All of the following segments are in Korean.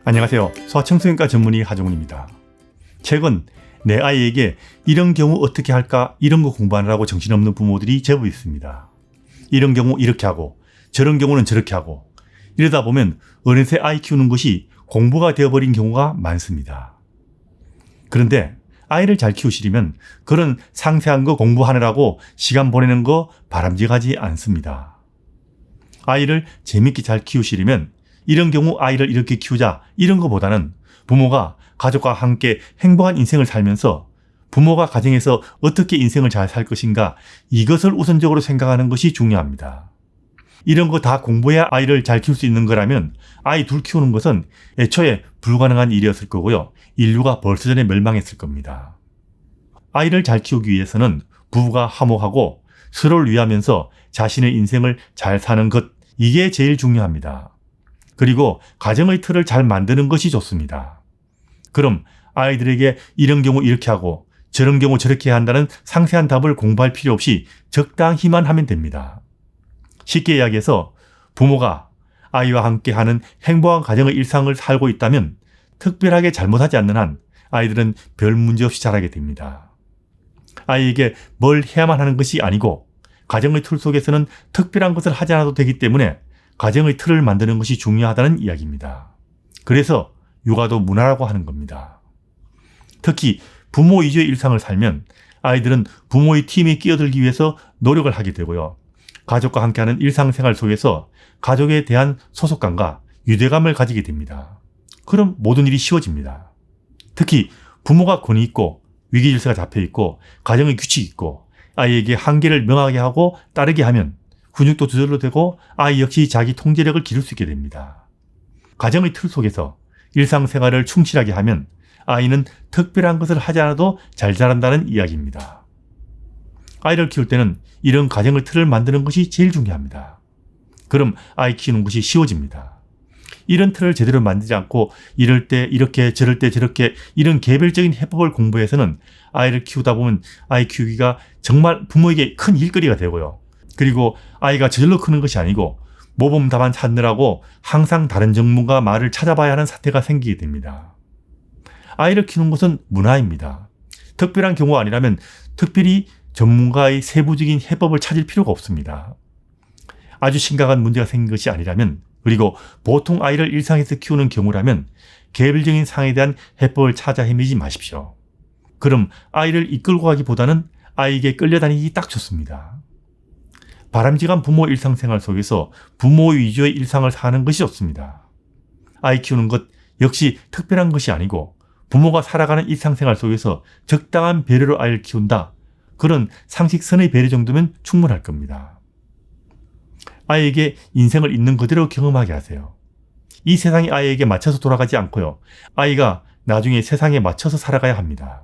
안녕하세요. 소아청소년과 전문의 하정훈입니다. 최근 내 아이에게 이런 경우 어떻게 할까 이런 거 공부하느라고 정신없는 부모들이 제법 있습니다. 이런 경우 이렇게 하고 저런 경우는 저렇게 하고 이러다 보면 어느새 아이 키우는 것이 공부가 되어버린 경우가 많습니다. 그런데 아이를 잘 키우시려면 그런 상세한 거 공부하느라고 시간 보내는 거 바람직하지 않습니다. 아이를 재밌게 잘 키우시려면 이런 경우 아이를 이렇게 키우자 이런 것보다는 부모가 가족과 함께 행복한 인생을 살면서 부모가 가정에서 어떻게 인생을 잘 살 것인가 이것을 우선적으로 생각하는 것이 중요합니다. 이런 거 다 공부해야 아이를 잘 키울 수 있는 거라면 아이 둘 키우는 것은 애초에 불가능한 일이었을 거고요. 인류가 벌써 전에 멸망했을 겁니다. 아이를 잘 키우기 위해서는 부부가 화목하고 서로를 위하면서 자신의 인생을 잘 사는 것 이게 제일 중요합니다. 그리고 가정의 틀을 잘 만드는 것이 좋습니다. 그럼 아이들에게 이런 경우 이렇게 하고 저런 경우 저렇게 해야 한다는 상세한 답을 공부할 필요 없이 적당히만 하면 됩니다. 쉽게 이야기해서 부모가 아이와 함께하는 행복한 가정의 일상을 살고 있다면 특별하게 잘못하지 않는 한 아이들은 별 문제 없이 자라게 됩니다. 아이에게 뭘 해야만 하는 것이 아니고 가정의 틀 속에서는 특별한 것을 하지 않아도 되기 때문에 가정의 틀을 만드는 것이 중요하다는 이야기입니다. 그래서 육아도 문화라고 하는 겁니다. 특히 부모 위주의 일상을 살면 아이들은 부모의 팀에 끼어들기 위해서 노력을 하게 되고요. 가족과 함께하는 일상생활 속에서 가족에 대한 소속감과 유대감을 가지게 됩니다. 그럼 모든 일이 쉬워집니다. 특히 부모가 권위 있고 위기질서가 잡혀있고 가정의 규칙이 있고 아이에게 한계를 명하게 하고 따르게 하면 훈육도 저절로 되고 아이 역시 자기 통제력을 기를 수 있게 됩니다. 가정의 틀 속에서 일상생활을 충실하게 하면 아이는 특별한 것을 하지 않아도 잘 자란다는 이야기입니다. 아이를 키울 때는 이런 가정의 틀을 만드는 것이 제일 중요합니다. 그럼 아이 키우는 것이 쉬워집니다. 이런 틀을 제대로 만들지 않고 이럴 때 이렇게 저럴 때 저렇게 이런 개별적인 해법을 공부해서는 아이를 키우다 보면 아이 키우기가 정말 부모에게 큰 일거리가 되고요. 그리고 아이가 저절로 크는 것이 아니고 모범 답안 찾느라고 항상 다른 전문가 말을 찾아봐야 하는 사태가 생기게 됩니다. 아이를 키우는 것은 문화입니다. 특별한 경우가 아니라면 특별히 전문가의 세부적인 해법을 찾을 필요가 없습니다. 아주 심각한 문제가 생긴 것이 아니라면 그리고 보통 아이를 일상에서 키우는 경우라면 개별적인 상황에 대한 해법을 찾아 헤매지 마십시오. 그럼 아이를 이끌고 가기보다는 아이에게 끌려다니기 딱 좋습니다. 바람직한 부모 일상생활 속에서 부모 위주의 일상을 사는 것이 좋습니다. 아이 키우는 것 역시 특별한 것이 아니고 부모가 살아가는 일상생활 속에서 적당한 배려로 아이를 키운다. 그런 상식선의 배려 정도면 충분할 겁니다. 아이에게 인생을 있는 그대로 경험하게 하세요. 이 세상이 아이에게 맞춰서 돌아가지 않고요. 아이가 나중에 세상에 맞춰서 살아가야 합니다.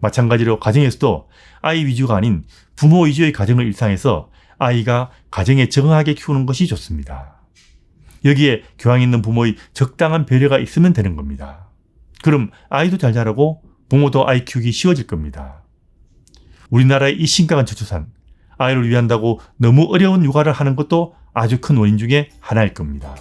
마찬가지로 가정에서도 아이 위주가 아닌 부모 위주의 가정을 일상에서 아이가 가정에 적응하게 키우는 것이 좋습니다. 여기에 교양 있는 부모의 적당한 배려가 있으면 되는 겁니다. 그럼 아이도 잘 자라고 부모도 아이 키우기 쉬워질 겁니다. 우리나라의 이 심각한 저출산, 아이를 위한다고 너무 어려운 육아를 하는 것도 아주 큰 원인 중에 하나일 겁니다.